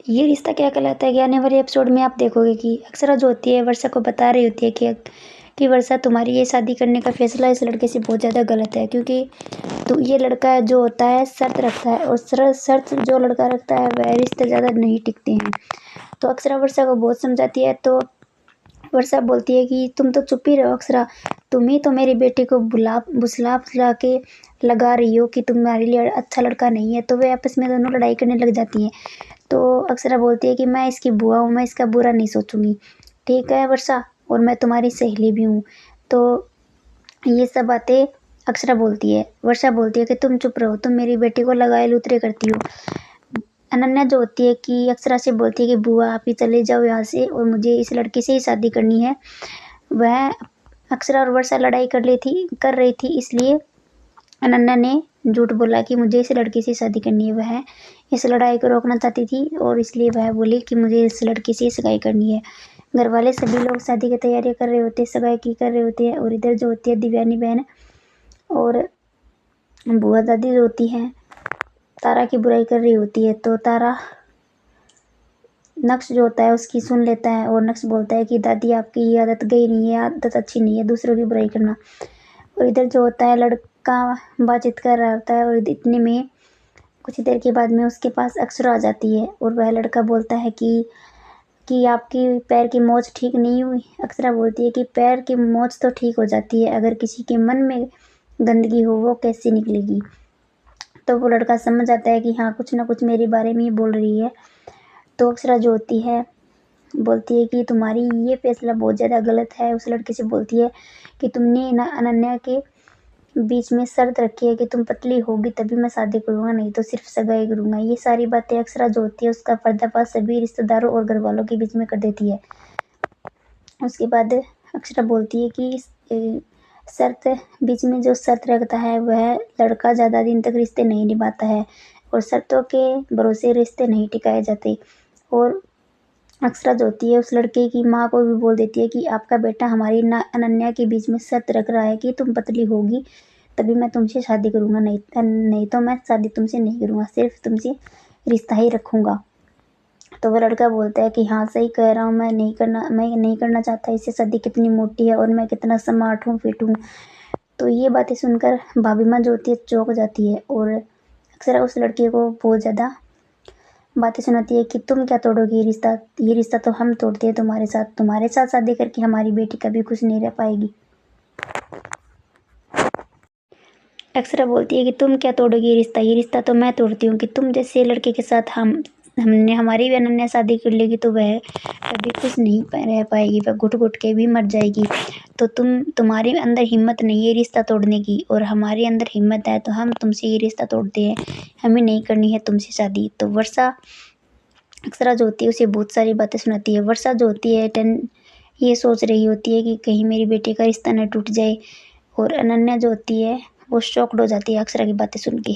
ये रिश्ता क्या कहलाता है कि आने वाले एपिसोड में आप देखोगे कि अक्षरा जो होती है वर्षा को बता रही होती है कि वर्षा तुम्हारी ये शादी करने का फैसला इस लड़के से बहुत ज़्यादा गलत है, क्योंकि तो ये लड़का जो होता है शर्त रखता है, और शर्त जो लड़का रखता है वह रिश्ते ज़्यादा नहीं टिकते हैं। तो अक्षरा वर्षा को बहुत समझाती है, तो वर्षा बोलती है कि तुम तो चुप ही रहो अक्षरा, तुम ही तो मेरी बेटी को बुसला फुसला के लगा रही हो कि तुम्हारे लिए अच्छा लड़का नहीं है। तो वे आपस में दोनों लड़ाई करने लग जाती हैं। तो अक्षरा बोलती है कि मैं इसकी बुआ हूँ, मैं इसका बुरा नहीं सोचूंगी। ठीक है वर्षा, और मैं तुम्हारी सहेली भी हूँ। तो ये सब बातें अक्षरा बोलती है। वर्षा बोलती है कि तुम चुप रहो, तुम मेरी बेटी को लगाए लुतरे करती हो। अनन्या जो होती है कि अक्षरा से बोलती है कि बुआ आप ही चले जाओ यहाँ से, और मुझे इस लड़की से ही शादी करनी है। वह अक्षरा और वर्षा लड़ाई कर रही थी, इसलिए अनन्या ने झूठ बोला कि मुझे इस लड़की से शादी करनी है। वह इस लड़ाई को रोकना चाहती थी, और इसलिए वह बोली कि मुझे इस लड़की से सगाई करनी है। घर वाले सभी लोग शादी की तैयारी कर रहे होते हैं, सगाई की कर रहे होते हैं, और इधर जो होती है दिव्यानी बहन और बुआ दादी जो होती हैं तारा की बुराई कर रही होती है। तो तारा नक्श जो होता है उसकी सुन लेता है, और नक्श बोलता है कि दादी आपकी ये आदत गई नहीं है, आदत अच्छी नहीं है दूसरों की बुराई करना। और इधर जो होता है लड़का बातचीत कर रहा होता है, और इतने में कुछ देर के बाद में उसके पास अक्षरा आ जाती है, और वह लड़का बोलता है कि आपकी पैर की मोच ठीक नहीं हुई। अक्षरा बोलती है कि पैर की मोच तो ठीक हो जाती है, अगर किसी के मन में गंदगी हो वो कैसे निकलेगी। तो वो लड़का समझ जाता है कि हाँ कुछ ना कुछ मेरे बारे में ही बोल रही है। तो अक्षरा जो होती है बोलती है कि तुम्हारी ये फैसला बहुत ज़्यादा गलत है। उस लड़के से बोलती है कि तुमने ना अनन्या के बीच में शर्त रखी है कि तुम पतली होगी तभी मैं शादी करूँगा, नहीं तो सिर्फ सगाई करूँगा। ये सारी बातें अक्षरा जो होती है उसका पर्दाफाश सभी रिश्तेदारों और घर वालों के बीच में कर देती है। उसके बाद अक्षरा बोलती है कि शर्त बीच में जो शर्त रखता है वह लड़का ज़्यादा दिन तक रिश्ते नहीं निभाता है, और शर्तों के भरोसे रिश्ते नहीं टिकाए जाते। और अक्षरा जो होती है उस लड़के की माँ को भी बोल देती है कि आपका बेटा हमारी ना अनन्या के बीच में शर्त रख रहा है कि तुम पतली होगी तभी मैं तुमसे शादी करूँगा, नहीं तो मैं शादी तुमसे नहीं करूँगा, सिर्फ तुमसे रिश्ता ही रखूँगा। तो वो लड़का बोलता है कि हाँ सही कह रहा हूँ, मैं नहीं करना चाहता इससे शादी, कितनी मोटी है और मैं कितना स्मार्ट हूँ, फिट हूँ। तो ये बातें सुनकर भाभी माँ जो होती है चौंक जाती है, और अक्सर उस लड़के को बहुत ज़्यादा बातें सुनाती है कि तुम क्या तोड़ोगी ये रिश्ता तो हम तोड़ते हैं तुम्हारे साथ शादी करके हमारी बेटी कभी खुश नहीं रह पाएगी। अक्षरा बोलती है कि तुम क्या तोड़ोगी ये रिश्ता तो मैं तोड़ती हूँ, कि तुम जैसे लड़के के साथ हमने हमारी भी अनन्या शादी कर लेगी तो वह कभी खुश नहीं रह पाएगी, वह घुट घुट के भी मर जाएगी। तो तुम्हारे अंदर हिम्मत नहीं है रिश्ता तोड़ने की, और हमारे अंदर हिम्मत है तो हम तुमसे ये रिश्ता तोड़ते हैं, हमें नहीं करनी है तुमसे शादी। तो वर्षा अक्षरा जो होती है उसे बहुत सारी बातें सुनाती है। वर्षा जो होती है ये सोच रही होती है कि कहीं मेरी बेटी का रिश्ता न टूट जाए, और अनन्या जो होती है वो शॉक्ड हो जाती है अक्षरा की बातें सुन के।